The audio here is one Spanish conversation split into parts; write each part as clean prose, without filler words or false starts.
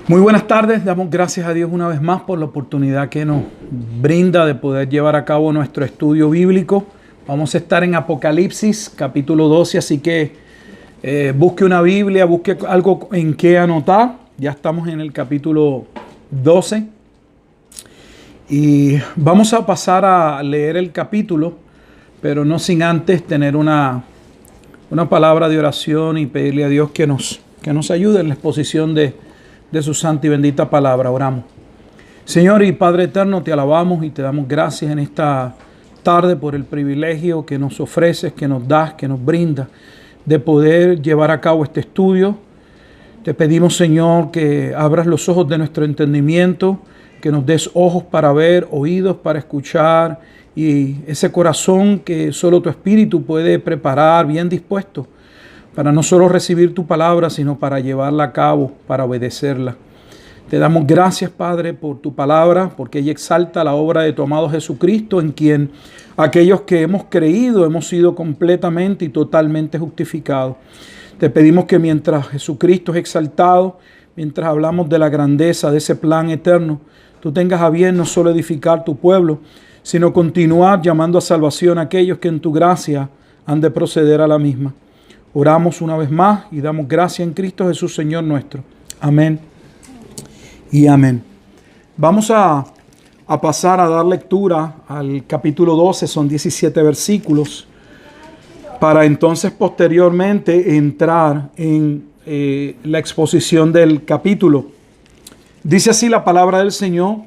Muy buenas tardes, damos gracias a Dios una vez más por la oportunidad que nos brinda de poder llevar a cabo nuestro estudio bíblico. Vamos a estar en Apocalipsis capítulo 12, así que busque una Biblia, busque algo en qué anotar. Ya estamos en el capítulo 12 y vamos a pasar a leer el capítulo, pero no sin antes tener una palabra de oración y pedirle a Dios que nos ayude en la exposición de su santa y bendita palabra. Oramos. Señor y Padre eterno, te alabamos y te damos gracias en esta tarde por el privilegio que nos ofreces, que nos das, que nos brindas de poder llevar a cabo este estudio. Te pedimos, Señor, que abras los ojos de nuestro entendimiento, que nos des ojos para ver, oídos para escuchar y ese corazón que solo tu Espíritu puede preparar bien dispuesto para no solo recibir tu palabra, sino para llevarla a cabo, para obedecerla. Te damos gracias, Padre, por tu palabra, porque ella exalta la obra de tu amado Jesucristo, en quien aquellos que hemos creído hemos sido completamente y totalmente justificados. Te pedimos que mientras Jesucristo es exaltado, mientras hablamos de la grandeza de ese plan eterno, tú tengas a bien no solo edificar tu pueblo, sino continuar llamando a salvación a aquellos que en tu gracia han de proceder a la misma. Oramos una vez más y damos gracias en Cristo Jesús, Señor nuestro. Amén y amén. Vamos a pasar a dar lectura al capítulo 12, son 17 versículos, para entonces posteriormente entrar en la exposición del capítulo. Dice así la palabra del Señor,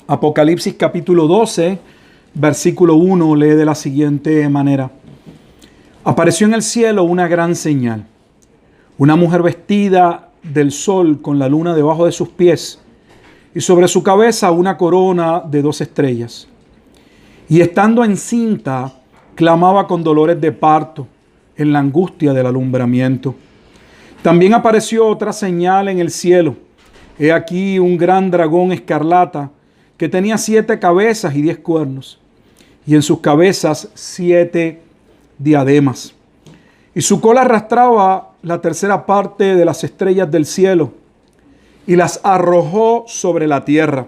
Apocalipsis capítulo 12, versículo 1, lee de la siguiente manera. Apareció en el cielo una gran señal, una mujer vestida del sol con la luna debajo de sus pies y sobre su cabeza una corona de 2 estrellas. Y estando encinta, clamaba con dolores de parto en la angustia del alumbramiento. También apareció otra señal en el cielo. He aquí un gran dragón escarlata que tenía 7 cabezas y 10 cuernos, y en sus cabezas 7 diademas, y su cola arrastraba la tercera parte de las estrellas del cielo y las arrojó sobre la tierra.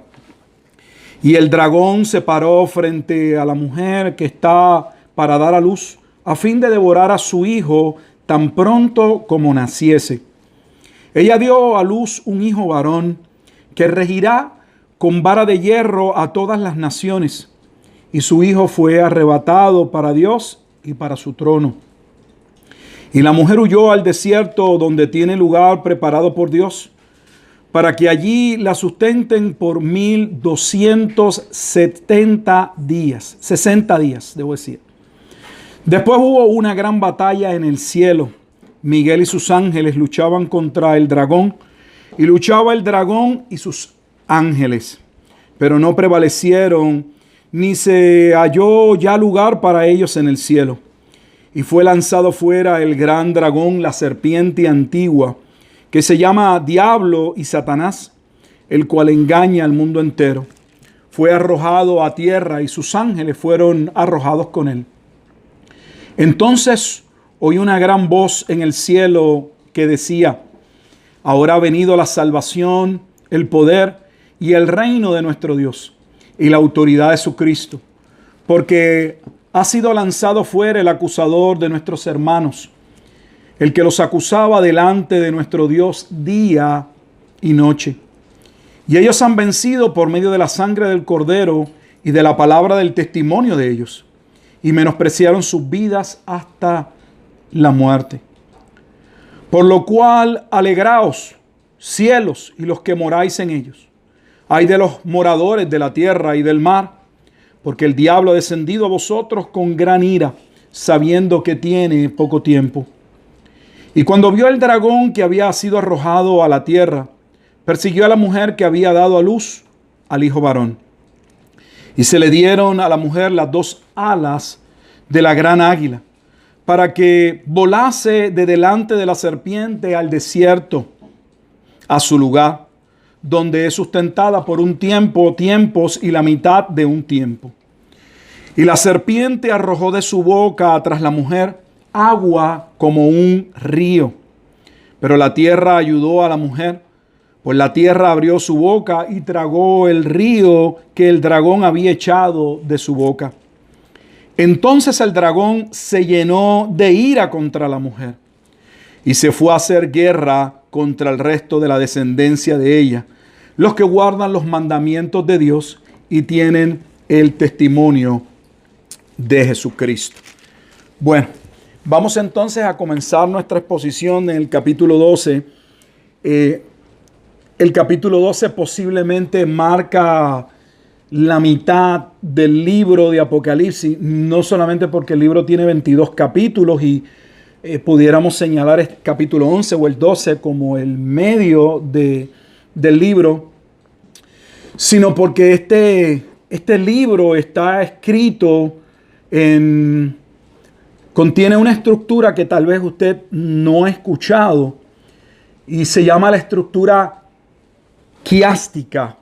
Y el dragón se paró frente a la mujer que está para dar a luz, a fin de devorar a su hijo tan pronto como naciese. Ella dio a luz un hijo varón que regirá con vara de hierro a todas las naciones, y su hijo fue arrebatado para Dios y para su trono. Y la mujer huyó al desierto, donde tiene lugar preparado por Dios, para que allí la sustenten por 1270 días, 60 días, debo decir. Después hubo una gran batalla en el cielo. Miguel y sus ángeles luchaban contra el dragón, y luchaba el dragón y sus ángeles, pero no prevalecieron, ni se halló ya lugar para ellos en el cielo. Y fue lanzado fuera el gran dragón, la serpiente antigua, que se llama Diablo y Satanás, el cual engaña al mundo entero. Fue arrojado a tierra y sus ángeles fueron arrojados con él. Entonces oí una gran voz en el cielo que decía: ahora ha venido la salvación, el poder y el reino de nuestro Dios y la autoridad de su Cristo, porque ha sido lanzado fuera el acusador de nuestros hermanos, el que los acusaba delante de nuestro Dios día y noche. Y ellos han vencido por medio de la sangre del Cordero y de la palabra del testimonio de ellos, y menospreciaron sus vidas hasta la muerte. Por lo cual, alegraos, cielos y los que moráis en ellos. Ay de los moradores de la tierra y del mar, porque el diablo ha descendido a vosotros con gran ira, sabiendo que tiene poco tiempo. Y cuando vio el dragón que había sido arrojado a la tierra, persiguió a la mujer que había dado a luz al hijo varón. Y se le dieron a la mujer las 2 alas de la gran águila, para que volase de delante de la serpiente al desierto, a su lugar, donde es sustentada por un tiempo, tiempos y la mitad de un tiempo. Y la serpiente arrojó de su boca tras la mujer agua como un río. Pero la tierra ayudó a la mujer, Pues la tierra abrió su boca y tragó el río que el dragón había echado de su boca. Entonces el dragón se llenó de ira contra la mujer y se fue a hacer guerra contra el resto de la descendencia de ella, los que guardan los mandamientos de Dios y tienen el testimonio de Jesucristo. Bueno, vamos entonces a comenzar nuestra exposición en el capítulo 12. El capítulo 12 posiblemente marca la mitad del libro de Apocalipsis, no solamente porque el libro tiene 22 capítulos y pudiéramos señalar el capítulo 11 o el 12 como el medio del libro, sino porque este libro está escrito contiene una estructura que tal vez usted no ha escuchado y se llama la estructura quiástica.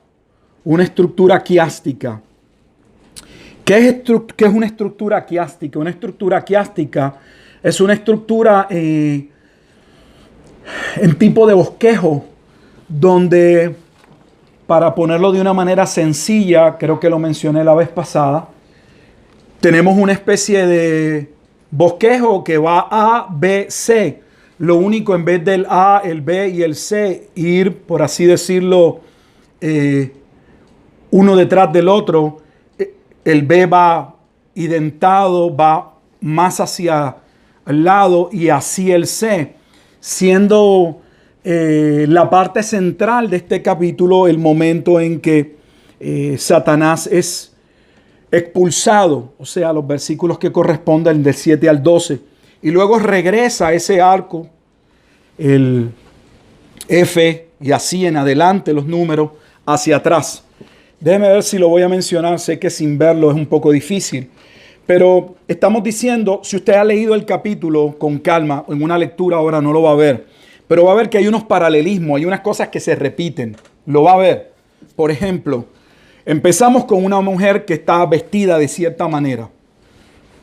Una estructura quiástica. ¿Qué es una estructura quiástica? Una estructura quiástica es una estructura en tipo de bosquejo, donde, para ponerlo de una manera sencilla, creo que lo mencioné la vez pasada, tenemos una especie de bosquejo que va A, B, C. Lo único, en vez del A, el B y el C, ir, por así decirlo, uno detrás del otro. El B va identado, va más hacia el lado, y así el C, siendo la parte central de este capítulo el momento en que Satanás es expulsado, o sea, los versículos que corresponden del 7 al 12, y luego regresa a ese arco, el F, y así en adelante los números hacia atrás. Déjeme ver si lo voy a mencionar, sé que sin verlo es un poco difícil, pero estamos diciendo, si usted ha leído el capítulo con calma, en una lectura ahora no lo va a ver, pero va a ver que hay unos paralelismos, hay unas cosas que se repiten, lo va a ver. Por ejemplo, empezamos con una mujer que está vestida de cierta manera.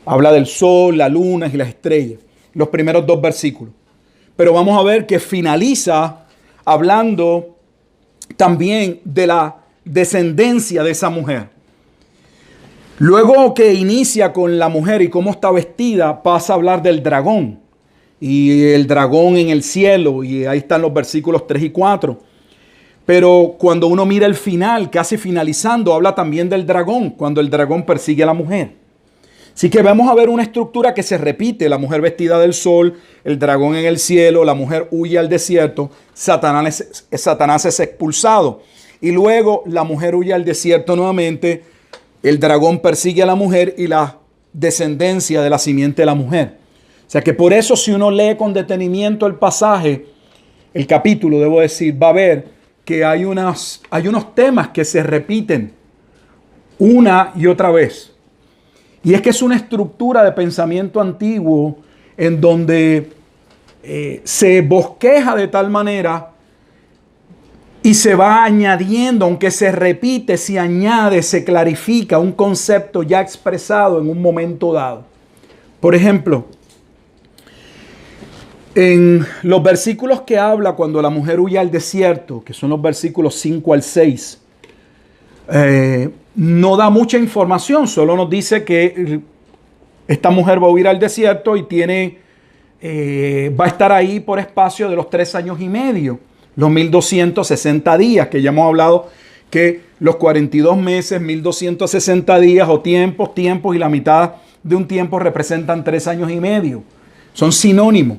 Habla del sol, la luna y las estrellas, los primeros dos versículos. Pero vamos a ver que finaliza hablando también de la descendencia de esa mujer. Luego que inicia con la mujer y cómo está vestida, pasa a hablar del dragón. Y el dragón en el cielo, y ahí están los versículos 3 y 4. Pero cuando uno mira el final, casi finalizando, habla también del dragón, cuando el dragón persigue a la mujer. Así que vamos a ver una estructura que se repite: la mujer vestida del sol, el dragón en el cielo, la mujer huye al desierto, Satanás es expulsado. Y luego la mujer huye al desierto nuevamente, el dragón persigue a la mujer y la descendencia de la simiente de la mujer. O sea que por eso, si uno lee con detenimiento el pasaje, el capítulo, debo decir, va a ver que hay unos temas que se repiten una y otra vez. Y es que es una estructura de pensamiento antiguo en donde se bosqueja de tal manera y se va añadiendo, aunque se repite, se añade, se clarifica un concepto ya expresado en un momento dado. Por ejemplo, en los versículos que habla cuando la mujer huye al desierto, que son los versículos 5 al 6, no da mucha información, solo nos dice que esta mujer va a huir al desierto y va a estar ahí por espacio de los 3 años y medio, los 1260 días, que ya hemos hablado que los 42 meses, 1260 días o tiempos y la mitad de un tiempo representan 3 años y medio. Son sinónimos.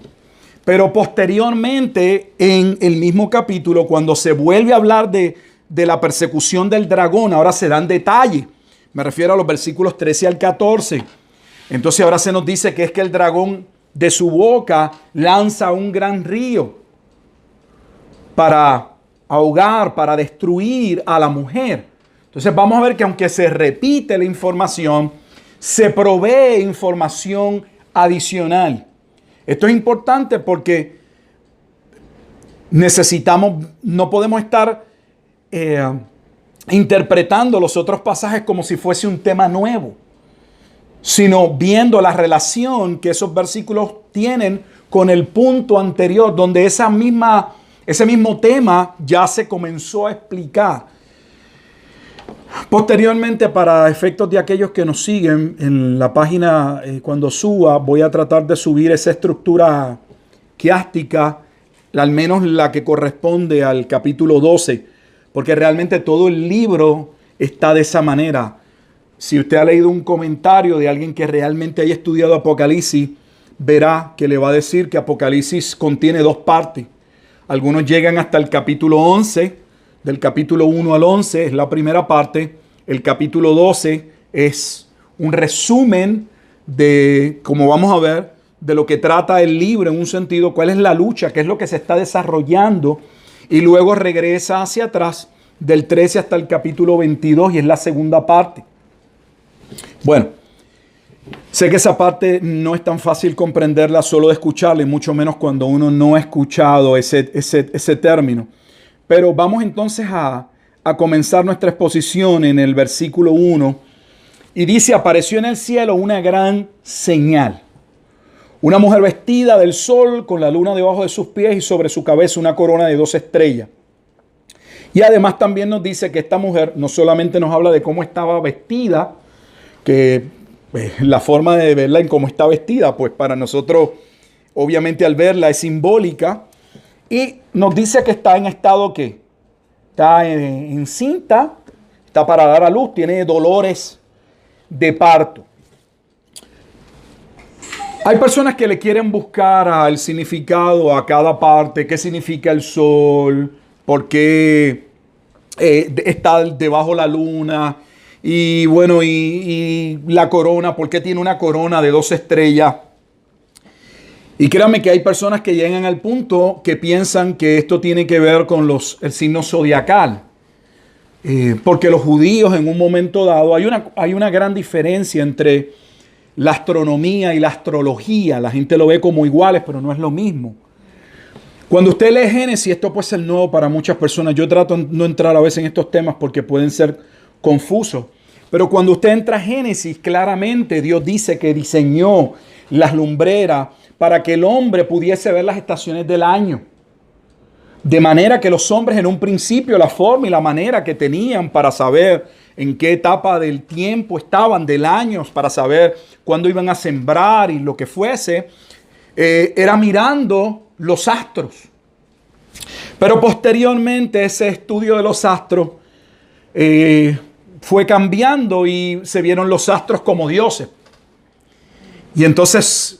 Pero posteriormente, en el mismo capítulo, cuando se vuelve a hablar de la persecución del dragón, ahora se dan detalles. Me refiero a los versículos 13 al 14. Entonces ahora se nos dice que es que el dragón de su boca lanza un gran río para ahogar, para destruir a la mujer. Entonces vamos a ver que aunque se repite la información, se provee información adicional. Esto es importante porque no podemos estar interpretando los otros pasajes como si fuese un tema nuevo, sino viendo la relación que esos versículos tienen con el punto anterior, donde ese ese mismo tema ya se comenzó a explicar. Posteriormente, para efectos de aquellos que nos siguen en la página, cuando suba, voy a tratar de subir esa estructura quiástica, al menos la que corresponde al capítulo 12, porque realmente todo el libro está de esa manera. Si usted ha leído un comentario de alguien que realmente haya estudiado Apocalipsis, verá que le va a decir que Apocalipsis contiene dos partes. Algunos llegan hasta el capítulo 11, del capítulo 1 al 11 es la primera parte. El capítulo 12 es un resumen de, como vamos a ver, de lo que trata el libro en un sentido, cuál es la lucha, qué es lo que se está desarrollando, y luego regresa hacia atrás del 13 hasta el capítulo 22 y es la segunda parte. Bueno, sé que esa parte no es tan fácil comprenderla solo de escucharla, y mucho menos cuando uno no ha escuchado ese término. Pero vamos entonces a comenzar nuestra exposición en el versículo 1. Y dice, apareció en el cielo una gran señal. Una mujer vestida del sol con la luna debajo de sus pies y sobre su cabeza una corona de 2 estrellas. Y además también nos dice que esta mujer no solamente nos habla de cómo estaba vestida, que la forma de verla en cómo está vestida, pues para nosotros obviamente al verla es simbólica. Y nos dice que está en estado que está encinta, está para dar a luz, tiene dolores de parto. Hay personas que le quieren buscar el significado a cada parte, qué significa el sol, por qué está debajo la luna, y bueno, y la corona, por qué tiene una corona de 2 estrellas. Y créanme que hay personas que llegan al punto que piensan que esto tiene que ver con el signo zodiacal. Porque los judíos en un momento dado, hay una gran diferencia entre la astronomía y la astrología. La gente lo ve como iguales, pero no es lo mismo. Cuando usted lee Génesis, esto puede ser nuevo para muchas personas. Yo trato de no entrar a veces en estos temas porque pueden ser confusos. Pero cuando usted entra a Génesis, claramente Dios dice que diseñó las lumbreras para que el hombre pudiese ver las estaciones del año. De manera que los hombres en un principio, la forma y la manera que tenían para saber en qué etapa del tiempo estaban, del año, para saber cuándo iban a sembrar y lo que fuese, era mirando los astros. Pero posteriormente ese estudio de los astros fue cambiando y se vieron los astros como dioses. Y entonces,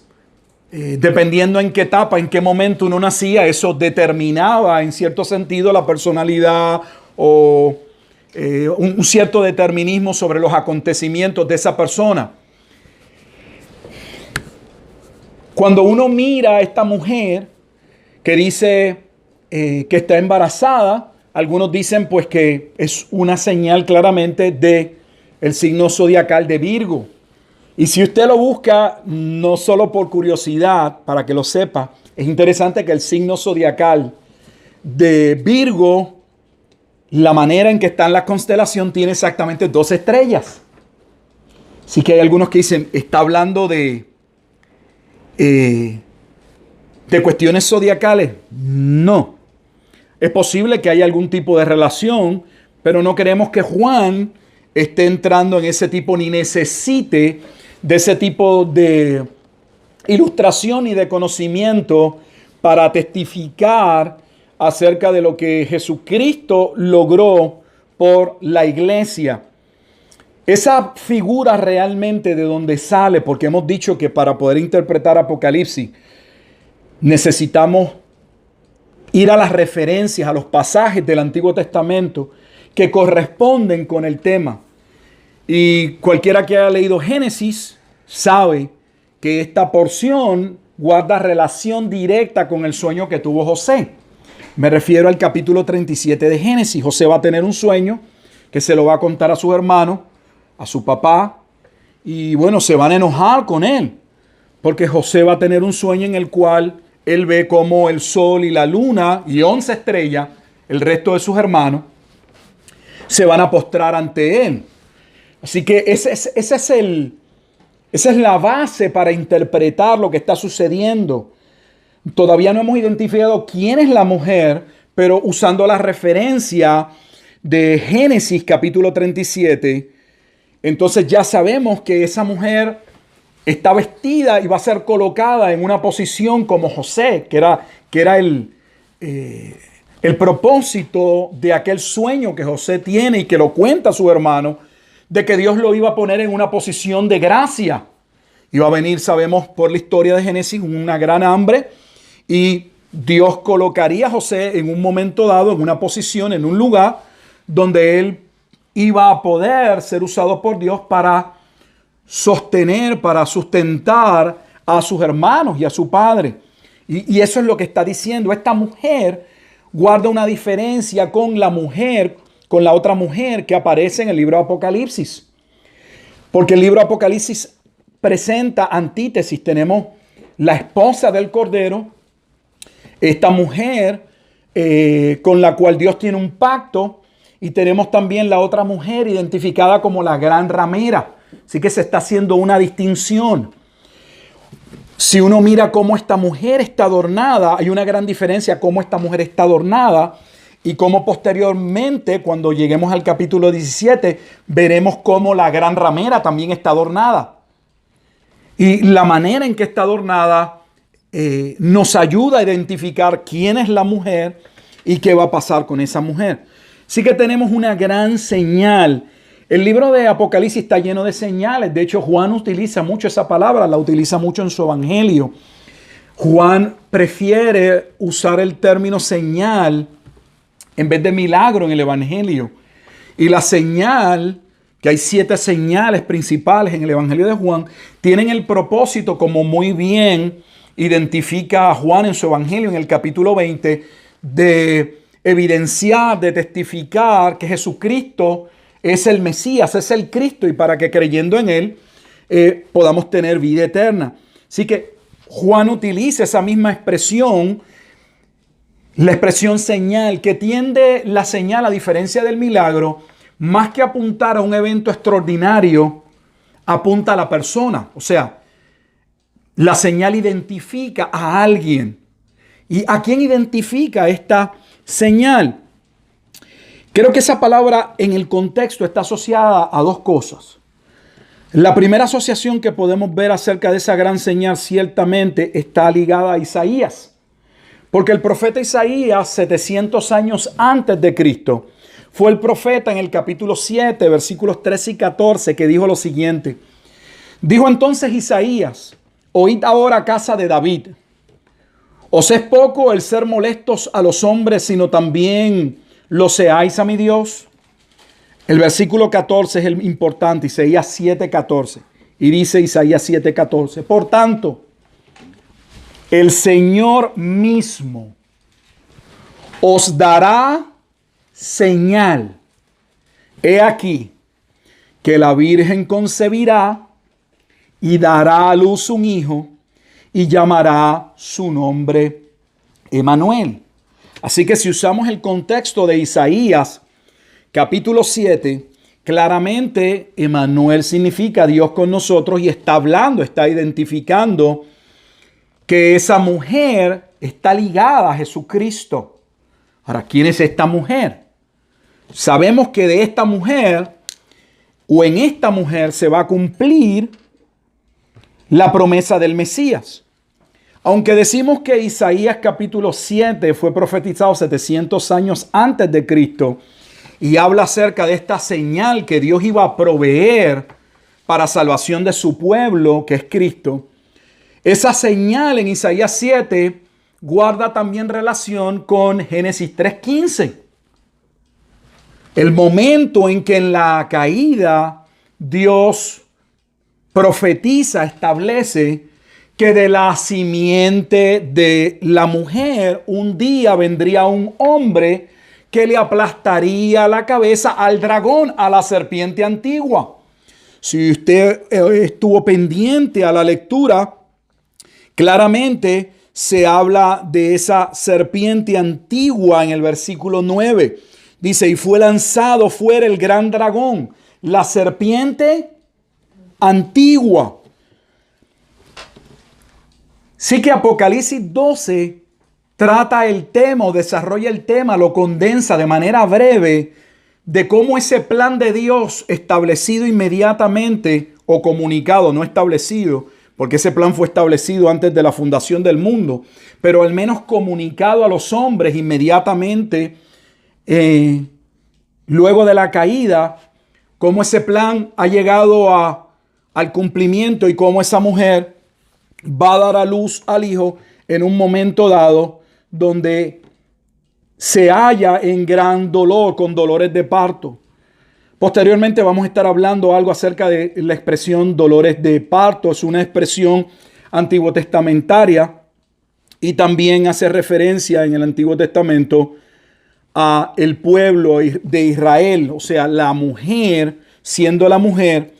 dependiendo en qué etapa, en qué momento uno nacía, eso determinaba en cierto sentido la personalidad o un cierto determinismo sobre los acontecimientos de esa persona. Cuando uno mira a esta mujer que dice que está embarazada, algunos dicen pues que es una señal claramente de el signo zodiacal de Virgo. Y si usted lo busca, no solo por curiosidad, para que lo sepa, es interesante que el signo zodiacal de Virgo, la manera en que está en la constelación, tiene exactamente 2 estrellas. Así que hay algunos que dicen, está hablando de cuestiones zodiacales. No. Es posible que haya algún tipo de relación, pero no queremos que Juan esté entrando en ese tipo ni necesite de ese tipo de ilustración y de conocimiento para testificar acerca de lo que Jesucristo logró por la iglesia. Esa figura realmente de donde sale, porque hemos dicho que para poder interpretar Apocalipsis necesitamos ir a las referencias, a los pasajes del Antiguo Testamento que corresponden con el tema. Y cualquiera que haya leído Génesis sabe que esta porción guarda relación directa con el sueño que tuvo José. Me refiero al capítulo 37 de Génesis. José va a tener un sueño que se lo va a contar a sus hermanos, a su papá, y bueno, se van a enojar con él, porque José va a tener un sueño en el cual él ve como el sol y la luna y 11 estrellas, el resto de sus hermanos, se van a postrar ante él. Así que esa es la base para interpretar lo que está sucediendo. Todavía no hemos identificado quién es la mujer, pero usando la referencia de Génesis capítulo 37, entonces ya sabemos que esa mujer está vestida y va a ser colocada en una posición como José, que era el propósito de aquel sueño que José tiene y que lo cuenta a su hermano, de que Dios lo iba a poner en una posición de gracia. Iba a venir, sabemos por la historia de Génesis, una gran hambre y Dios colocaría a José en un momento dado, en una posición, en un lugar donde él iba a poder ser usado por Dios para sostener, para sustentar a sus hermanos y a su padre. Y eso es lo que está diciendo. Esta mujer guarda una diferencia con la mujer, con la otra mujer que aparece en el libro de Apocalipsis. Porque el libro de Apocalipsis presenta antítesis. Tenemos la esposa del Cordero, esta mujer con la cual Dios tiene un pacto, y tenemos también la otra mujer identificada como la gran ramera. Así que se está haciendo una distinción. Si uno mira cómo esta mujer está adornada, hay una gran diferencia cómo esta mujer está adornada y cómo posteriormente, cuando lleguemos al capítulo 17, veremos cómo la gran ramera también está adornada. Y la manera en que está adornada nos ayuda a identificar quién es la mujer y qué va a pasar con esa mujer. Así que tenemos una gran señal. El libro de Apocalipsis está lleno de señales. De hecho, Juan utiliza mucho esa palabra, la utiliza mucho en su evangelio. Juan prefiere usar el término señal en vez de milagro en el evangelio. Y la señal, que hay 7 señales principales en el evangelio de Juan, tienen el propósito, como muy bien identifica a Juan en su evangelio en el capítulo 20, de evidenciar, de testificar que Jesucristo es el Mesías, es el Cristo, y para que creyendo en Él podamos tener vida eterna. Así que Juan utiliza esa misma expresión, la expresión señal, que tiende la señal, a diferencia del milagro, más que apuntar a un evento extraordinario, apunta a la persona. O sea, la señal identifica a alguien. ¿Y a quién identifica esta señal? Creo que esa palabra en el contexto está asociada a 2 cosas. La primera asociación que podemos ver acerca de esa gran señal ciertamente está ligada a Isaías. Porque el profeta Isaías, 700 años antes de Cristo, fue el profeta en el capítulo 7, versículos 13 y 14, que dijo lo siguiente. Dijo entonces Isaías: oíd ahora, casa de David. ¿Os es poco el ser molestos a los hombres, sino también lo seáis a mi Dios? El versículo 14 es el importante, Isaías 7:14. Y dice Isaías 7:14: por tanto, el Señor mismo os dará señal. He aquí que la Virgen concebirá y dará a luz un hijo y llamará su nombre Emmanuel. Así que si usamos el contexto de Isaías capítulo 7, claramente Emmanuel significa Dios con nosotros, y está hablando, está identificando que esa mujer está ligada a Jesucristo. Ahora, ¿quién es esta mujer? Sabemos que de esta mujer, o en esta mujer, se va a cumplir la promesa del Mesías. Aunque decimos que Isaías capítulo 7 fue profetizado 700 años antes de Cristo y habla acerca de esta señal que Dios iba a proveer para salvación de su pueblo, que es Cristo, esa señal en Isaías 7 guarda también relación con Génesis 3:15. El momento en que en la caída Dios profetiza, establece que de la simiente de la mujer un día vendría un hombre que le aplastaría la cabeza al dragón, a la serpiente antigua. Si usted estuvo pendiente a la lectura, claramente se habla de esa serpiente antigua en el versículo 9. Dice: y fue lanzado fuera el gran dragón, la serpiente antigua. Sí que Apocalipsis 12 trata el tema o desarrolla el tema, lo condensa de manera breve de cómo ese plan de Dios establecido inmediatamente o comunicado, no establecido, porque ese plan fue establecido antes de la fundación del mundo, pero al menos comunicado a los hombres inmediatamente luego de la caída, cómo ese plan ha llegado al cumplimiento y cómo esa mujer va a dar a luz al hijo en un momento dado donde se halla en gran dolor, con dolores de parto. Posteriormente vamos a estar hablando algo acerca de la expresión dolores de parto. Es una expresión antiguo testamentaria y también hace referencia en el Antiguo Testamento a el pueblo de Israel, o sea, la mujer, siendo la mujer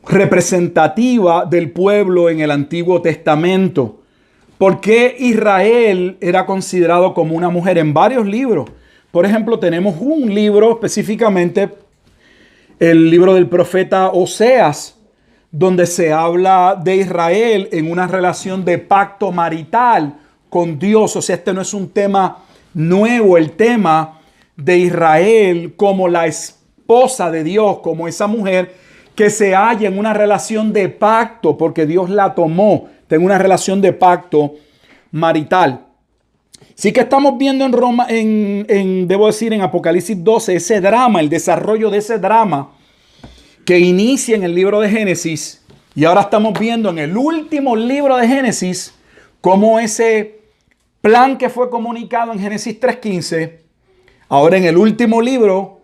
representativa del pueblo en el Antiguo Testamento. ¿Por qué Israel era considerado como una mujer? En varios libros. Por ejemplo, tenemos un libro específicamente, el libro del profeta Oseas, donde se habla de Israel en una relación de pacto marital con Dios. O sea, este no es un tema nuevo, el tema de Israel como la esposa de Dios, como esa mujer que se halla en una relación de pacto, porque Dios la tomó, tengo una relación de pacto marital. Sí que estamos viendo en Roma, debo decir, en Apocalipsis 12, ese drama, el desarrollo de ese drama que inicia en el libro de Génesis. Y ahora estamos viendo en el último libro de Génesis cómo ese plan que fue comunicado en Génesis 3:15, ahora en el último libro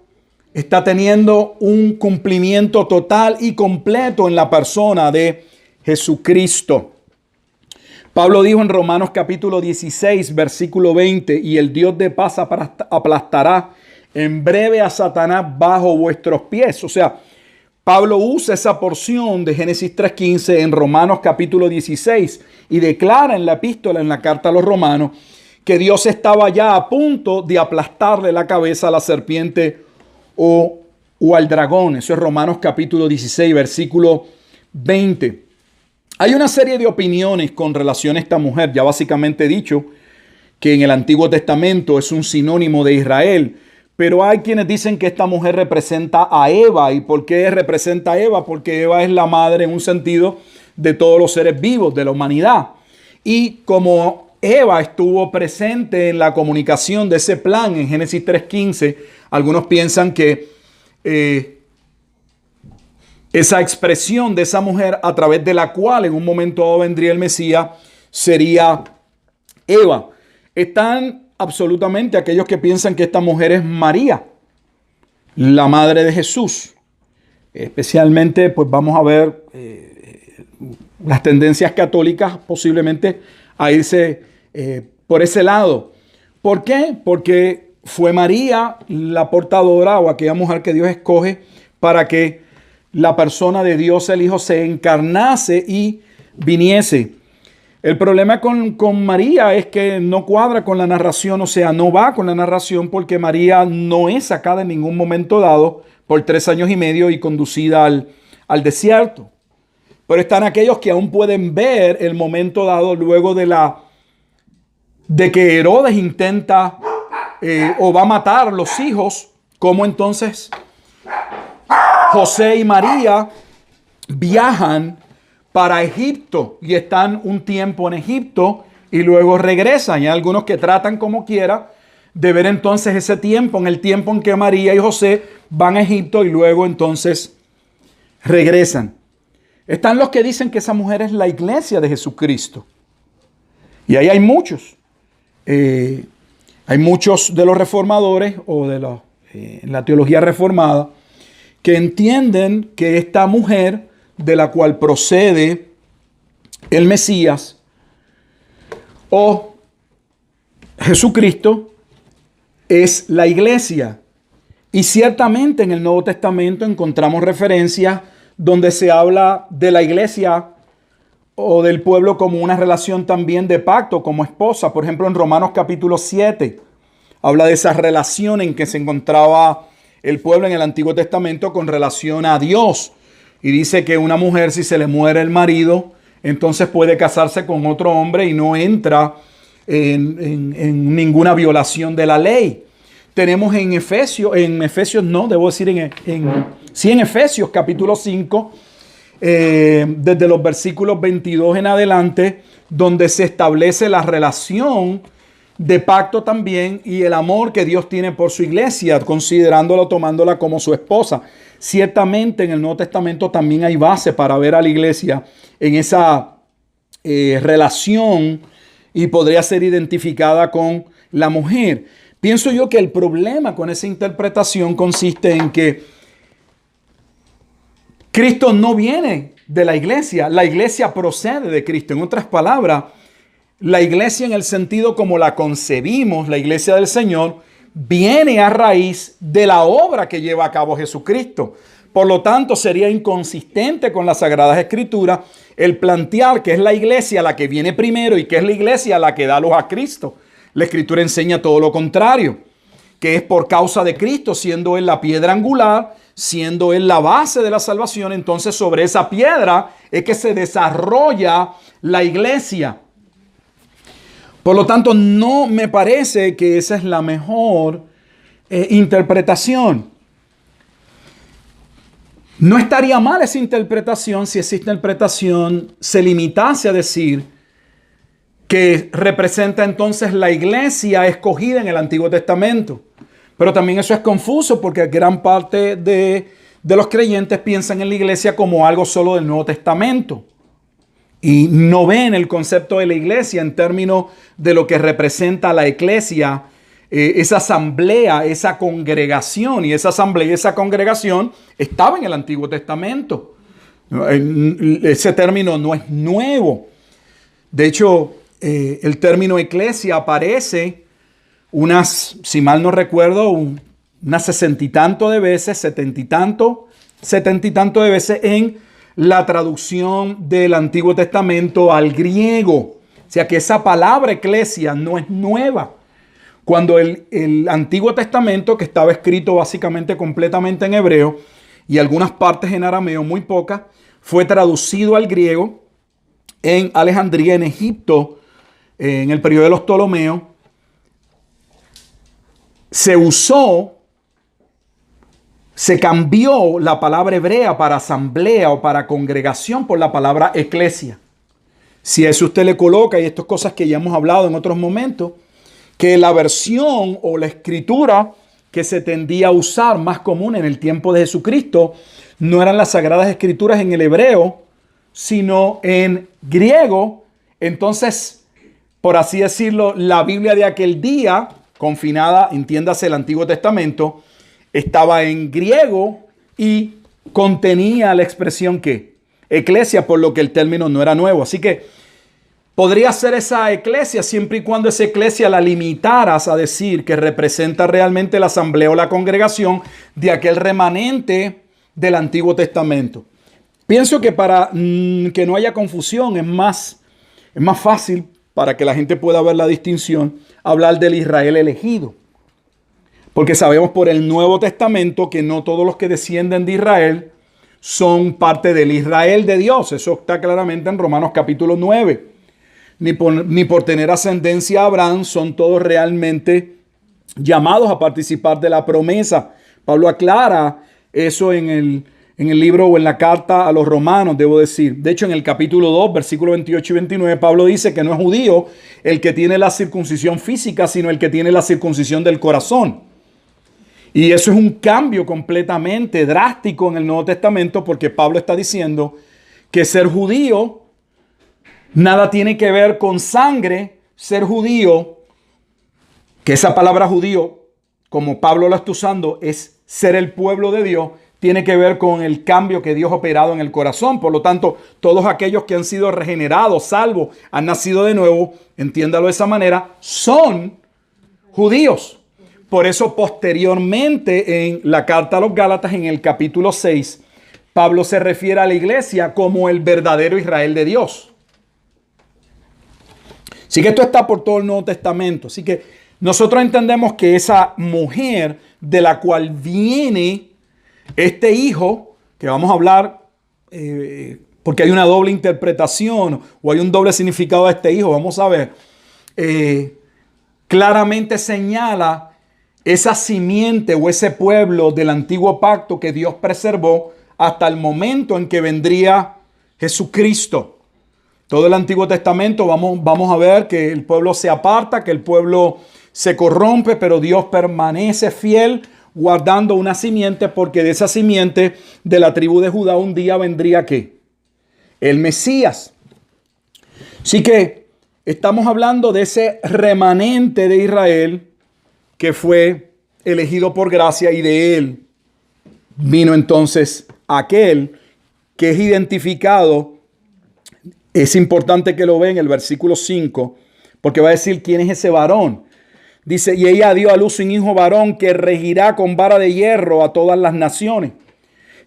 está teniendo un cumplimiento total y completo en la persona de Jesucristo. Pablo dijo en Romanos capítulo 16, versículo 20, y el Dios de paz aplastará en breve a Satanás bajo vuestros pies. O sea, Pablo usa esa porción de Génesis 3:15 en Romanos capítulo 16 y declara en la epístola, en la carta a los romanos, que Dios estaba ya a punto de aplastarle la cabeza a la serpiente o al dragón. Eso es Romanos capítulo 16, versículo 20. Hay una serie de opiniones con relación a esta mujer. Ya básicamente he dicho que en el Antiguo Testamento es un sinónimo de Israel. Pero hay quienes dicen que esta mujer representa a Eva. ¿Y por qué representa a Eva? Porque Eva es la madre en un sentido de todos los seres vivos, de la humanidad. Y como Eva estuvo presente en la comunicación de ese plan en Génesis 3:15, algunos piensan que esa expresión de esa mujer a través de la cual en un momento dado vendría el Mesías sería Eva. Están absolutamente aquellos que piensan que esta mujer es María, la madre de Jesús. Especialmente, pues vamos a ver las tendencias católicas posiblemente a irse por ese lado. ¿Por qué? Porque fue María la portadora o aquella mujer que Dios escoge para que la persona de Dios, el Hijo, se encarnase y viniese. El problema con María es que no cuadra con la narración, o sea, no va con la narración porque María no es sacada en ningún momento dado por 3 años y medio y conducida al desierto. Pero están aquellos que aún pueden ver el momento dado luego de que Herodes intenta o va a matar a los hijos, como entonces José y María viajan para Egipto y están un tiempo en Egipto y luego regresan. Y hay algunos que tratan como quiera de ver entonces ese tiempo, en el tiempo en que María y José van a Egipto y luego entonces regresan. Están los que dicen que esa mujer es la iglesia de Jesucristo. Y ahí hay muchos. Hay muchos de los reformadores o de la teología reformada que entienden que esta mujer de la cual procede el Mesías o Jesucristo es la iglesia. Y ciertamente en el Nuevo Testamento encontramos referencias donde se habla de la iglesia o del pueblo como una relación también de pacto, como esposa. Por ejemplo, en Romanos capítulo 7 habla de esa relación en que se encontraba el pueblo en el Antiguo Testamento con relación a Dios. Y dice que una mujer, si se le muere el marido, entonces puede casarse con otro hombre y no entra en ninguna violación de la ley. Tenemos en Efesios capítulo 5, desde los versículos 22 en adelante, donde se establece la relación de pacto también y el amor que Dios tiene por su iglesia, considerándola, tomándola como su esposa. Ciertamente en el Nuevo Testamento también hay base para ver a la iglesia en esa relación y podría ser identificada con la mujer. Pienso yo que el problema con esa interpretación consiste en que Cristo no viene de la iglesia procede de Cristo. En otras palabras, la iglesia en el sentido como la concebimos, la iglesia del Señor, viene a raíz de la obra que lleva a cabo Jesucristo. Por lo tanto, sería inconsistente con las Sagradas Escrituras el plantear que es la iglesia la que viene primero y que es la iglesia la que da luz a Cristo. La Escritura enseña todo lo contrario, que es por causa de Cristo, siendo Él la piedra angular, siendo Él la base de la salvación, entonces sobre esa piedra es que se desarrolla la iglesia. Por lo tanto, no me parece que esa es la mejor interpretación. No estaría mal esa interpretación si esa interpretación se limitase a decir que representa entonces la iglesia escogida en el Antiguo Testamento. Pero también eso es confuso porque gran parte de los creyentes piensan en la iglesia como algo solo del Nuevo Testamento. Y no ven el concepto de la iglesia en términos de lo que representa la iglesia, esa asamblea, esa congregación. Y esa asamblea y esa congregación estaba en el Antiguo Testamento. Ese término no es nuevo. De hecho, el término iglesia aparece si mal no recuerdo, unas 60 y tanto de veces, 70 y tanto de veces en la traducción del Antiguo Testamento al griego. O sea que esa palabra eclesia no es nueva. Cuando el Antiguo Testamento, que estaba escrito básicamente completamente en hebreo y algunas partes en arameo, muy pocas, fue traducido al griego en Alejandría, en Egipto, en el periodo de los Ptolomeos. Se cambió la palabra hebrea para asamblea o para congregación por la palabra eclesia. Si a eso usted le coloca, y estas cosas que ya hemos hablado en otros momentos, que la versión o la escritura que se tendía a usar más común en el tiempo de Jesucristo no eran las Sagradas Escrituras en el hebreo, sino en griego. Entonces, por así decirlo, la Biblia de aquel día, confinada, entiéndase el Antiguo Testamento, estaba en griego y contenía la expresión que eclesia, por lo que el término no era nuevo. Así que podría ser esa eclesia siempre y cuando esa eclesia la limitaras a decir que representa realmente la asamblea o la congregación de aquel remanente del Antiguo Testamento. Pienso que para que no haya confusión es más fácil, para que la gente pueda ver la distinción, hablar del Israel elegido. Porque sabemos por el Nuevo Testamento que no todos los que descienden de Israel son parte del Israel de Dios. Eso está claramente en Romanos capítulo 9. Ni por tener ascendencia a Abraham son todos realmente llamados a participar de la promesa. Pablo aclara eso en el libro o en la carta a los romanos, debo decir. De hecho, en el capítulo 2, versículos 28 y 29, Pablo dice que no es judío el que tiene la circuncisión física, sino el que tiene la circuncisión del corazón. Y eso es un cambio completamente drástico en el Nuevo Testamento, porque Pablo está diciendo que ser judío nada tiene que ver con sangre. Ser judío, que esa palabra judío, como Pablo la está usando, es ser el pueblo de Dios, tiene que ver con el cambio que Dios ha operado en el corazón. Por lo tanto, todos aquellos que han sido regenerados, salvos, han nacido de nuevo, entiéndalo de esa manera, son judíos. Por eso posteriormente en la carta a los Gálatas, en el capítulo 6, Pablo se refiere a la iglesia como el verdadero Israel de Dios. Así que esto está por todo el Nuevo Testamento. Así que nosotros entendemos que esa mujer de la cual viene este hijo, que vamos a hablar porque hay una doble interpretación o hay un doble significado de este hijo. Vamos a ver. Claramente señala esa simiente o ese pueblo del antiguo pacto que Dios preservó hasta el momento en que vendría Jesucristo. Todo el Antiguo Testamento vamos a ver que el pueblo se aparta, que el pueblo se corrompe, pero Dios permanece fiel guardando una simiente, porque de esa simiente de la tribu de Judá un día vendría ¿qué? El Mesías. Así que estamos hablando de ese remanente de Israel que fue elegido por gracia, y de él vino entonces aquel que es identificado. Es importante que lo vean en el versículo 5, porque va a decir quién es ese varón. Dice, y ella dio a luz un hijo varón que regirá con vara de hierro a todas las naciones.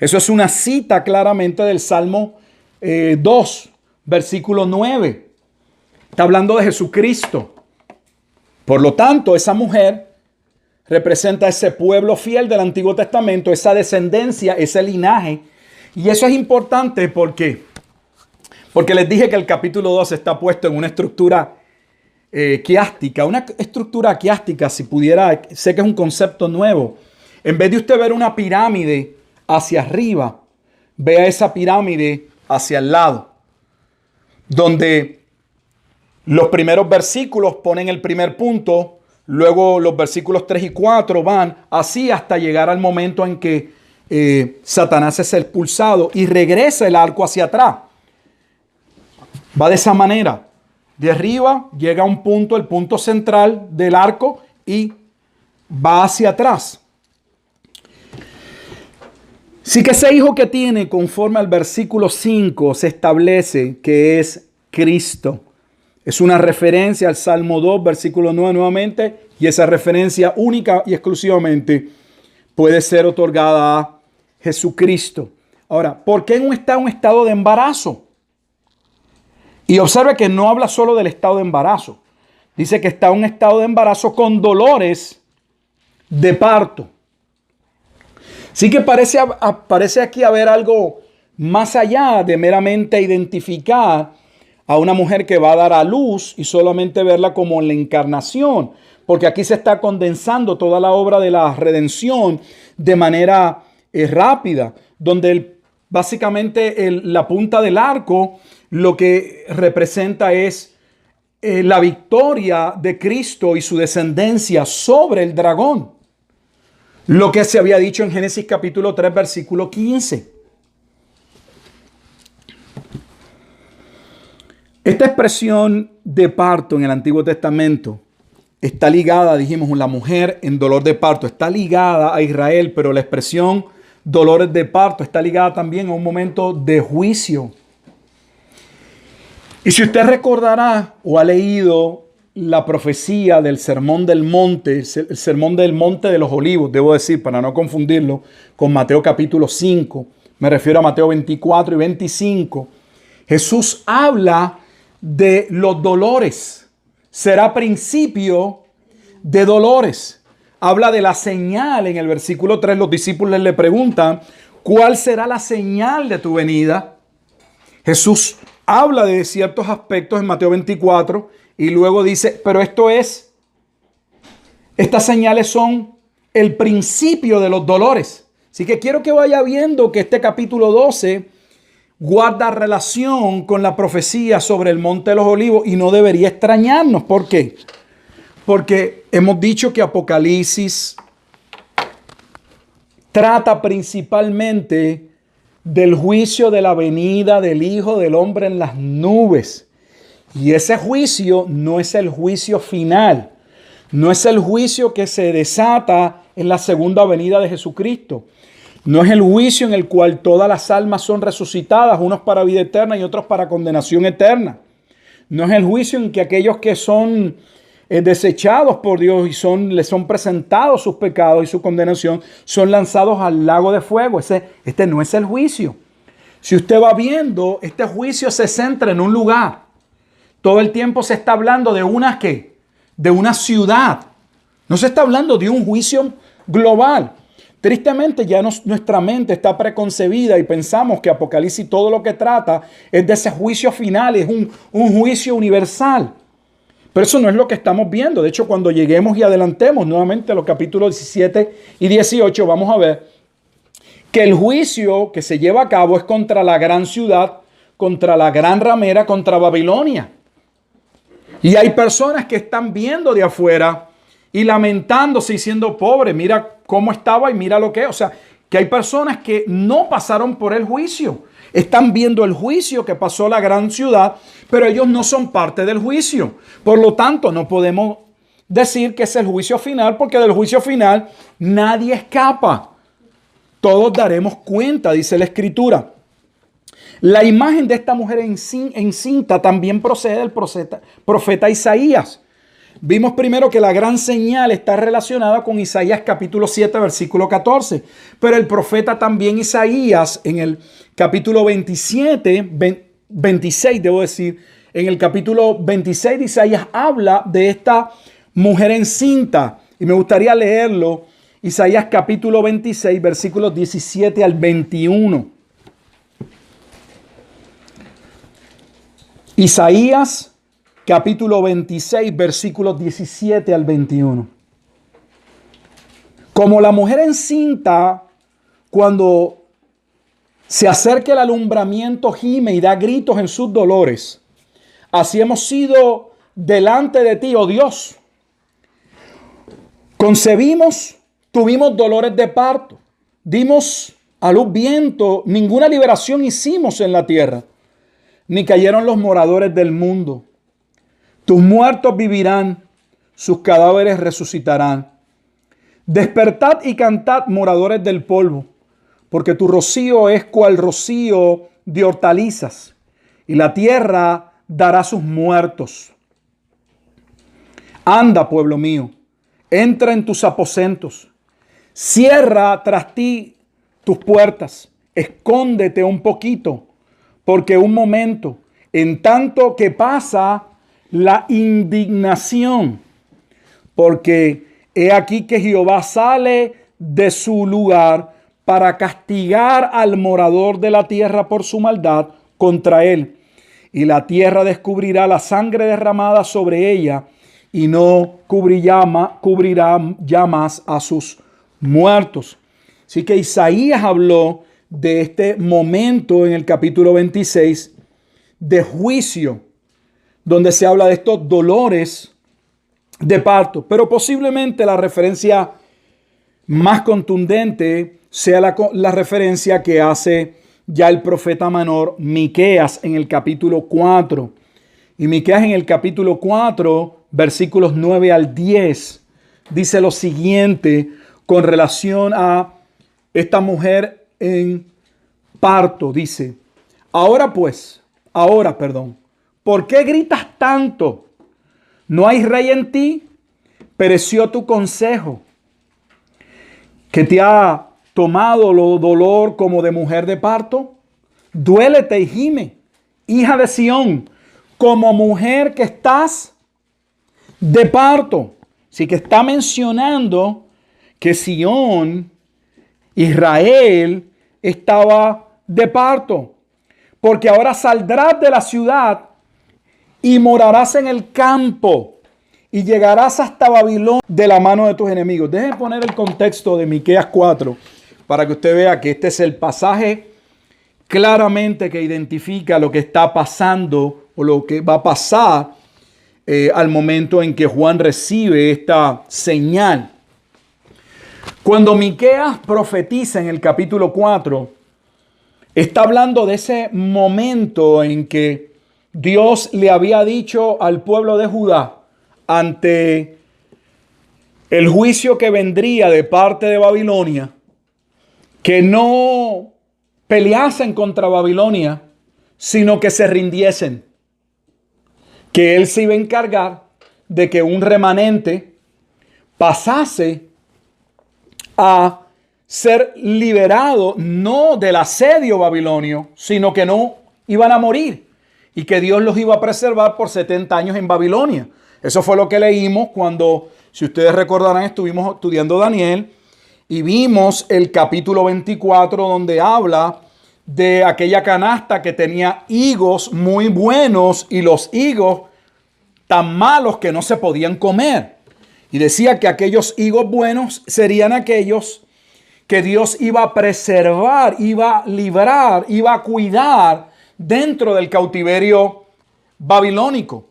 Eso es una cita claramente del Salmo 2, versículo 9. Está hablando de Jesucristo. Por lo tanto, esa mujer representa ese pueblo fiel del Antiguo Testamento, esa descendencia, ese linaje. Y eso es importante porque les dije que el capítulo 2 está puesto en una estructura quiástica. Una estructura quiástica, si pudiera, sé que es un concepto nuevo. En vez de usted ver una pirámide hacia arriba, vea esa pirámide hacia el lado, donde los primeros versículos ponen el primer punto, luego los versículos 3 y 4 van así hasta llegar al momento en que Satanás es expulsado y regresa el arco hacia atrás. Va de esa manera. De arriba llega a un punto, el punto central del arco, y va hacia atrás. Sí que ese hijo que tiene, conforme al versículo 5, se establece que es Cristo. Es una referencia al Salmo 2, versículo 9 nuevamente, y esa referencia única y exclusivamente puede ser otorgada a Jesucristo. Ahora, ¿por qué está en un estado de embarazo? Y observe que no habla solo del estado de embarazo. Dice que está en un estado de embarazo con dolores de parto. Sí que parece aquí haber algo más allá de meramente identificar a una mujer que va a dar a luz y solamente verla como en la encarnación. Porque aquí se está condensando toda la obra de la redención de manera rápida, donde básicamente la punta del arco lo que representa es la victoria de Cristo y su descendencia sobre el dragón. Lo que se había dicho en Génesis capítulo 3, versículo 15. Esta expresión de parto en el Antiguo Testamento está ligada, dijimos, la mujer en dolor de parto, está ligada a Israel, pero la expresión dolores de parto está ligada también a un momento de juicio. Y si usted recordará o ha leído la profecía del Sermón del Monte, el Sermón del Monte de los Olivos, debo decir, para no confundirlo con Mateo capítulo 5, me refiero a Mateo 24 y 25, Jesús habla de los dolores. Será principio de dolores. Habla de la señal. En el versículo 3 los discípulos le preguntan, ¿cuál será la señal de tu venida? Jesús habla de ciertos aspectos en Mateo 24 y luego dice, pero estas señales son el principio de los dolores. Así que quiero que vaya viendo que este capítulo 12 guarda relación con la profecía sobre el Monte de los Olivos y no debería extrañarnos. ¿Por qué? Porque hemos dicho que Apocalipsis trata principalmente del juicio de la venida del Hijo del Hombre en las nubes. Y ese juicio no es el juicio final. No es el juicio que se desata en la segunda venida de Jesucristo. No es el juicio en el cual todas las almas son resucitadas, unos para vida eterna y otros para condenación eterna. No es el juicio en que aquellos que son desechados por Dios y les son presentados sus pecados y su condenación, son lanzados al lago de fuego. Este no es el juicio. Si usted va viendo, este juicio se centra en un lugar. Todo el tiempo se está hablando de de una ciudad. No se está hablando de un juicio global. Tristemente ya nuestra mente está preconcebida y pensamos que Apocalipsis todo lo que trata es de ese juicio final, es un juicio universal. Pero eso no es lo que estamos viendo. De hecho, cuando lleguemos y adelantemos nuevamente a los capítulos 17 y 18, vamos a ver que el juicio que se lleva a cabo es contra la gran ciudad, contra la gran ramera, contra Babilonia. Y hay personas que están viendo de afuera y lamentándose y siendo pobres. Mira cómo estaba y mira lo que es. O sea, que hay personas que no pasaron por el juicio. Están viendo el juicio que pasó la gran ciudad, pero ellos no son parte del juicio. Por lo tanto, no podemos decir que es el juicio final, porque del juicio final nadie escapa. Todos daremos cuenta, dice la Escritura. La imagen de esta mujer encinta también procede del profeta Isaías. Vimos primero que la gran señal está relacionada con Isaías capítulo 7, versículo 14. Pero el profeta también Isaías en el capítulo 26, debo decir, en el capítulo 26 de Isaías habla de esta mujer encinta. Y me gustaría leerlo. Isaías capítulo 26, versículos 17 al 21. Isaías capítulo 26, versículos 17 al 21. Como la mujer encinta, cuando se acerca el alumbramiento, gime y da gritos en sus dolores, así hemos sido delante de ti, oh Dios. Concebimos, tuvimos dolores de parto, dimos a luz viento, ninguna liberación hicimos en la tierra, ni cayeron los moradores del mundo. Tus muertos vivirán, sus cadáveres resucitarán. Despertad y cantad, moradores del polvo, porque tu rocío es cual rocío de hortalizas, y la tierra dará sus muertos. Anda, pueblo mío, entra en tus aposentos, cierra tras ti tus puertas, escóndete un poquito, porque un momento, en tanto que pasa la indignación, porque he aquí que Jehová sale de su lugar para castigar al morador de la tierra por su maldad contra él. Y la tierra descubrirá la sangre derramada sobre ella y no cubrirá ya más a sus muertos. Así que Isaías habló de este momento en el capítulo 26 de juicio, donde se habla de estos dolores de parto. Pero posiblemente la referencia más contundente sea la referencia que hace ya el profeta menor Miqueas en el capítulo 4. Y Miqueas en el capítulo 4, versículos 9 al 10, dice lo siguiente con relación a esta mujer en parto. Dice, ahora, ¿por qué gritas tanto? ¿No hay rey en ti? Pereció tu consejo, que te ha tomado lo dolor como de mujer de parto. Duélete y gime, hija de Sión, como mujer que estás de parto. Así que está mencionando que Sión, Israel, estaba de parto, porque ahora saldrás de la ciudad y morarás en el campo y llegarás hasta Babilonia de la mano de tus enemigos. Déjenme poner el contexto de Miqueas 4 para que usted vea que este es el pasaje claramente que identifica lo que está pasando o lo que va a pasar al momento en que Juan recibe esta señal. Cuando Miqueas profetiza en el capítulo 4, está hablando de ese momento en que Dios le había dicho al pueblo de Judá ante el juicio que vendría de parte de Babilonia, que no peleasen contra Babilonia, sino que se rindiesen. Que Él se iba a encargar de que un remanente pasase a ser liberado, no del asedio babilonio, sino que no iban a morir y que Dios los iba a preservar por 70 años en Babilonia. Eso fue lo que leímos cuando, si ustedes recordarán, estuvimos estudiando Daniel Y vimos el capítulo 24 donde habla de aquella canasta que tenía higos muy buenos y los higos tan malos que no se podían comer. Y decía que aquellos higos buenos serían aquellos que Dios iba a preservar, iba a librar, iba a cuidar dentro del cautiverio babilónico.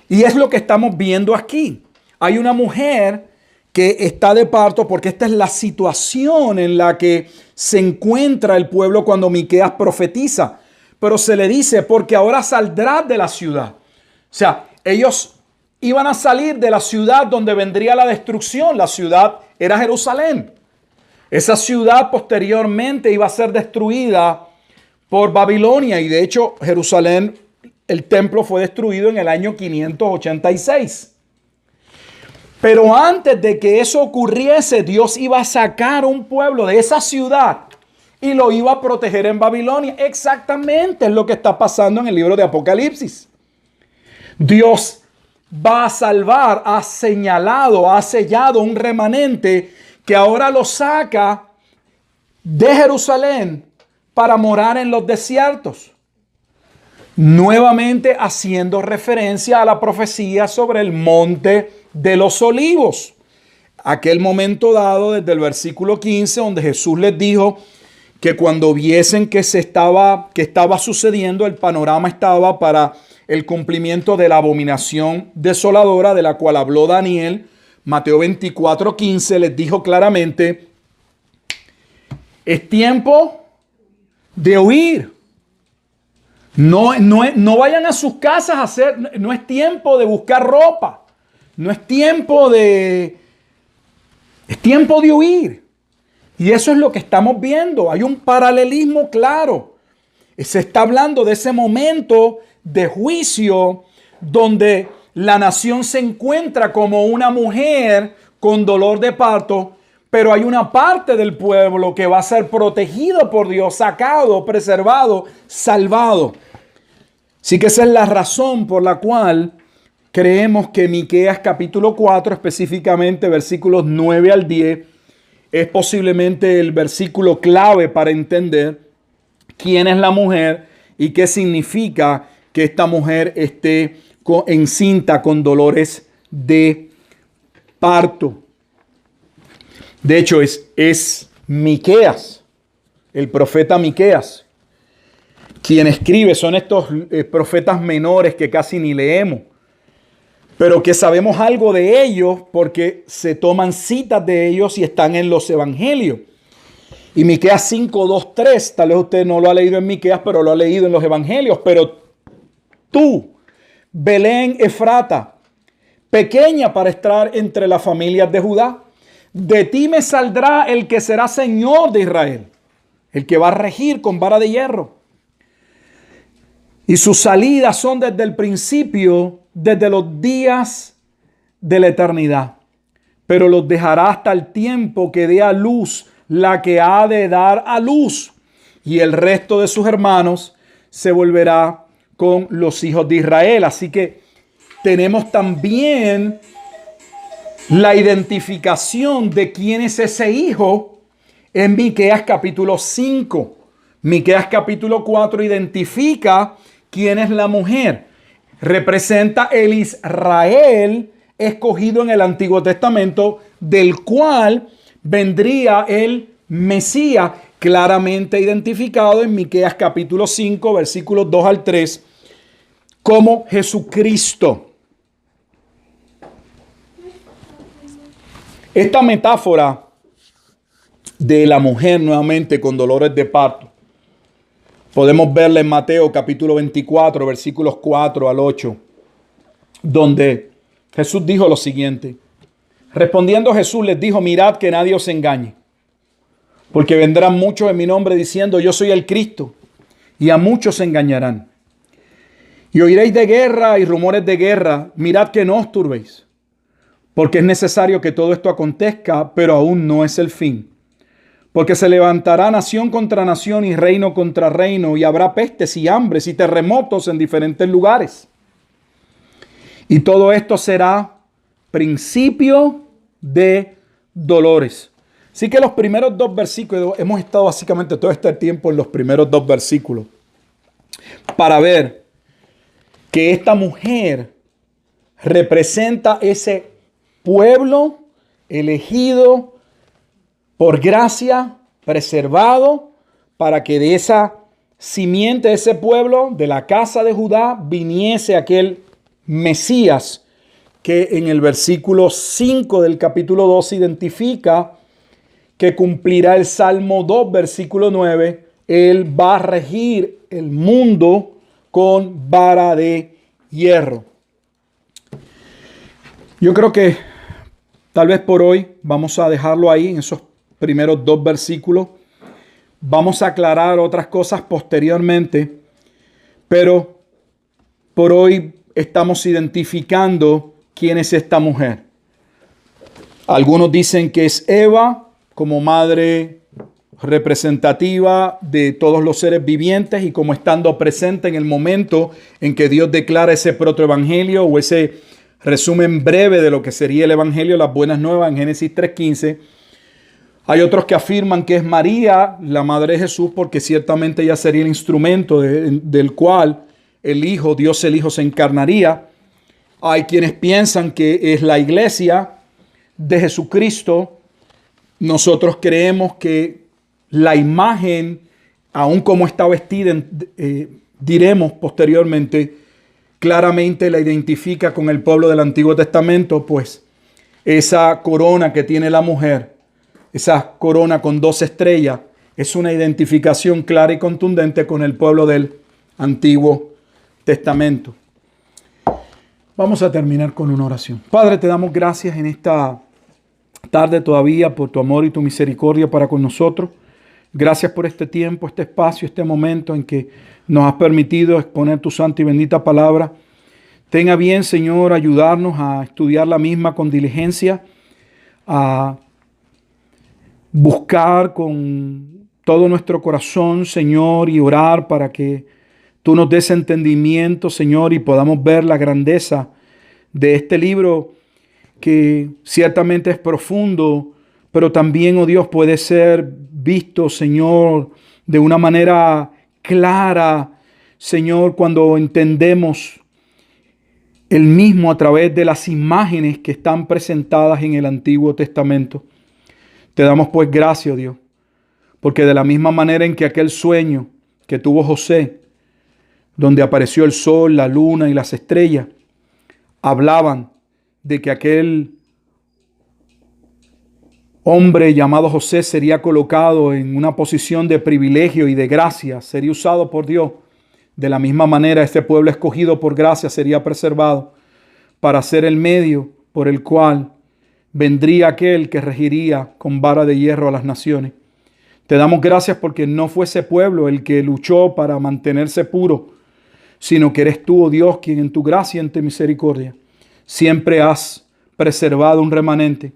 Y es lo que estamos viendo aquí. Hay una mujer que está de parto porque esta es la situación en la que se encuentra el pueblo cuando Miqueas profetiza. Pero se le dice, porque ahora saldrás de la ciudad. O sea, ellos iban a salir de la ciudad donde vendría la destrucción. La ciudad era Jerusalén. Esa ciudad posteriormente iba a ser destruida por Babilonia. Y de hecho, Jerusalén, el templo fue destruido en el año 586. Pero antes de que eso ocurriese, Dios iba a sacar un pueblo de esa ciudad y lo iba a proteger en Babilonia. Exactamente es lo que está pasando en el libro de Apocalipsis. Dios va a salvar, ha señalado, ha sellado un remanente que ahora lo saca de Jerusalén para morar en los desiertos. Nuevamente haciendo referencia a la profecía sobre el monte de los olivos. Aquel momento dado desde el versículo 15 donde Jesús les dijo que cuando viesen que estaba sucediendo, el panorama estaba para el cumplimiento de la abominación desoladora de la cual habló Daniel. Mateo 24:15 les dijo claramente, es tiempo de huir. No vayan a sus casas a hacer, no es tiempo de buscar ropa. No es tiempo es tiempo de huir. Y eso es lo que estamos viendo. Hay un paralelismo claro. Se está hablando de ese momento de juicio donde la nación se encuentra como una mujer con dolor de parto, pero hay una parte del pueblo que va a ser protegido por Dios, sacado, preservado, salvado. Así que esa es la razón por la cual creemos que Miqueas capítulo 4, específicamente versículos 9 al 10, es posiblemente el versículo clave para entender quién es la mujer y qué significa que esta mujer esté encinta con dolores de parto. De hecho, es Miqueas, el profeta Miqueas, quien escribe. Son estos profetas menores que casi ni leemos, pero que sabemos algo de ellos porque se toman citas de ellos y están en los evangelios. Y Miqueas 5, 2, 3, tal vez usted no lo ha leído en Miqueas, pero lo ha leído en los evangelios. Pero tú, Belén Efrata, pequeña para estar entre las familias de Judá, de ti me saldrá el que será Señor de Israel, el que va a regir con vara de hierro. Y sus salidas son desde el principio, desde los días de la eternidad. Pero los dejará hasta el tiempo que dé a luz la que ha de dar a luz. Y el resto de sus hermanos se volverá con los hijos de Israel. Así que tenemos también la identificación de quién es ese hijo en Miqueas capítulo 5. Miqueas capítulo 4 identifica quién es la mujer. Representa el Israel escogido en el Antiguo Testamento, del cual vendría el Mesías, claramente identificado en Miqueas capítulo 5, versículos 2 al 3, como Jesucristo. Esta metáfora de la mujer nuevamente con dolores de parto podemos verla en Mateo capítulo 24, versículos 4 al 8, donde Jesús dijo lo siguiente. Respondiendo Jesús les dijo, mirad que nadie os engañe, porque vendrán muchos en mi nombre diciendo, yo soy el Cristo, y a muchos se engañarán. Y oiréis de guerra y rumores de guerra, mirad que no os turbéis, porque es necesario que todo esto acontezca, pero aún no es el fin. Porque se levantará nación contra nación y reino contra reino, y habrá pestes y hambres y terremotos en diferentes lugares. Y todo esto será principio de dolores. Así que los primeros dos versículos, hemos estado básicamente todo este tiempo en los primeros dos versículos, para ver que esta mujer representa ese pueblo elegido por gracia, preservado, para que de esa simiente de ese pueblo, de la casa de Judá, viniese aquel Mesías que en el versículo 5 del capítulo 2 identifica que cumplirá el Salmo 2, versículo 9. Él va a regir el mundo con vara de hierro. Yo creo que tal vez por hoy vamos a dejarlo ahí en esos primeros dos versículos. Vamos a aclarar otras cosas posteriormente, pero por hoy estamos identificando quién es esta mujer. Algunos dicen que es Eva como madre representativa de todos los seres vivientes y como estando presente en el momento en que Dios declara ese protoevangelio o ese resumen breve de lo que sería el evangelio, las buenas nuevas en Génesis 3:15. Hay otros que afirman que es María, la madre de Jesús, porque ciertamente ella sería el instrumento del cual el Hijo, Dios el Hijo, se encarnaría. Hay quienes piensan que es la iglesia de Jesucristo. Nosotros creemos que la imagen, aun como está vestida, diremos posteriormente, claramente la identifica con el pueblo del Antiguo Testamento, pues esa corona que tiene la mujer, esa corona con 2 estrellas, es una identificación clara y contundente con el pueblo del Antiguo Testamento. Vamos a terminar con una oración. Padre, te damos gracias en esta tarde todavía por tu amor y tu misericordia para con nosotros. Gracias por este tiempo, este espacio, este momento en que nos has permitido exponer tu santa y bendita palabra. Tenga bien, Señor, ayudarnos a estudiar la misma con diligencia, a buscar con todo nuestro corazón, Señor, y orar para que tú nos des entendimiento, Señor, y podamos ver la grandeza de este libro que ciertamente es profundo, pero también, oh Dios, puede ser visto, Señor, de una manera clara, Señor, cuando entendemos el mismo a través de las imágenes que están presentadas en el Antiguo Testamento. Te damos pues gracias, oh Dios, porque de la misma manera en que aquel sueño que tuvo José, donde apareció el sol, la luna y las estrellas, hablaban de que aquel hombre llamado José sería colocado en una posición de privilegio y de gracia, sería usado por Dios. De la misma manera, este pueblo escogido por gracia sería preservado para ser el medio por el cual vendría aquel que regiría con vara de hierro a las naciones. Te damos gracias porque no fue ese pueblo el que luchó para mantenerse puro, sino que eres tú, oh Dios, quien en tu gracia y en tu misericordia siempre has preservado un remanente,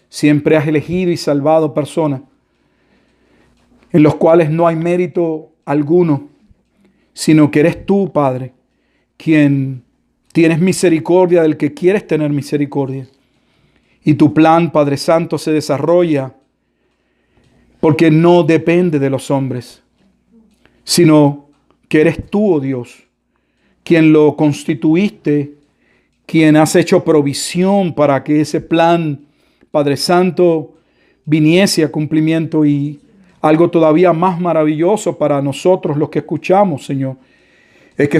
siempre has elegido y salvado personas en los cuales no hay mérito alguno, sino que eres tú, Padre, quien tienes misericordia del que quieres tener misericordia. Y tu plan, Padre Santo, se desarrolla porque no depende de los hombres, sino que eres tú, oh Dios, quien lo constituiste, quien has hecho provisión para que ese plan, Padre Santo, viniese a cumplimiento. Y algo todavía más maravilloso para nosotros los que escuchamos, Señor, es que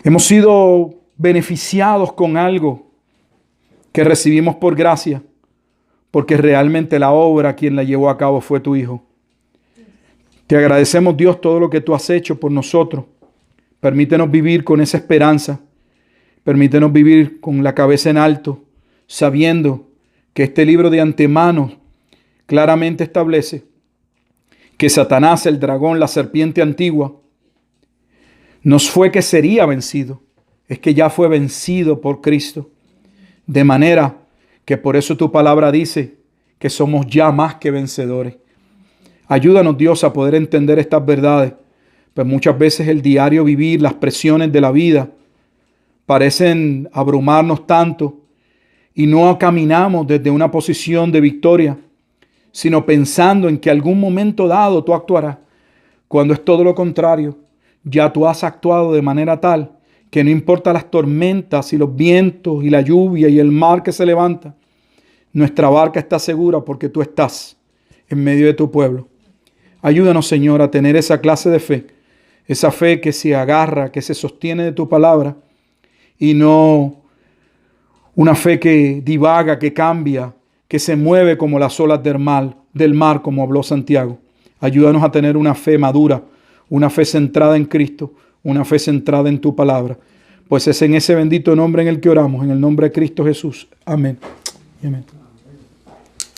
hemos sido beneficiados con algo que recibimos por gracia, porque realmente la obra quien la llevó a cabo fue tu Hijo. Te agradecemos, Dios, todo lo que tú has hecho por nosotros. Permítenos vivir con esa esperanza. Permítenos vivir con la cabeza en alto, sabiendo que este libro de antemano claramente establece que Satanás, el dragón, la serpiente antigua, no fue que sería vencido, es que ya fue vencido por Cristo. De manera que por eso tu palabra dice que somos ya más que vencedores. Ayúdanos, Dios, a poder entender estas verdades. Pues muchas veces el diario vivir, las presiones de la vida, parecen abrumarnos tanto y no caminamos desde una posición de victoria, sino pensando en que algún momento dado tú actuarás, cuando es todo lo contrario. Ya tú has actuado de manera tal que no importa las tormentas y los vientos y la lluvia y el mar que se levanta, nuestra barca está segura porque tú estás en medio de tu pueblo. Ayúdanos, Señor, a tener esa clase de fe, esa fe que se agarra, que se sostiene de tu palabra, y no una fe que divaga, que cambia, que se mueve como las olas del mar, como habló Santiago. Ayúdanos a tener una fe madura, una fe centrada en Cristo, una fe centrada en tu palabra. Pues es en ese bendito nombre en el que oramos, en el nombre de Cristo Jesús. Amén. Amén.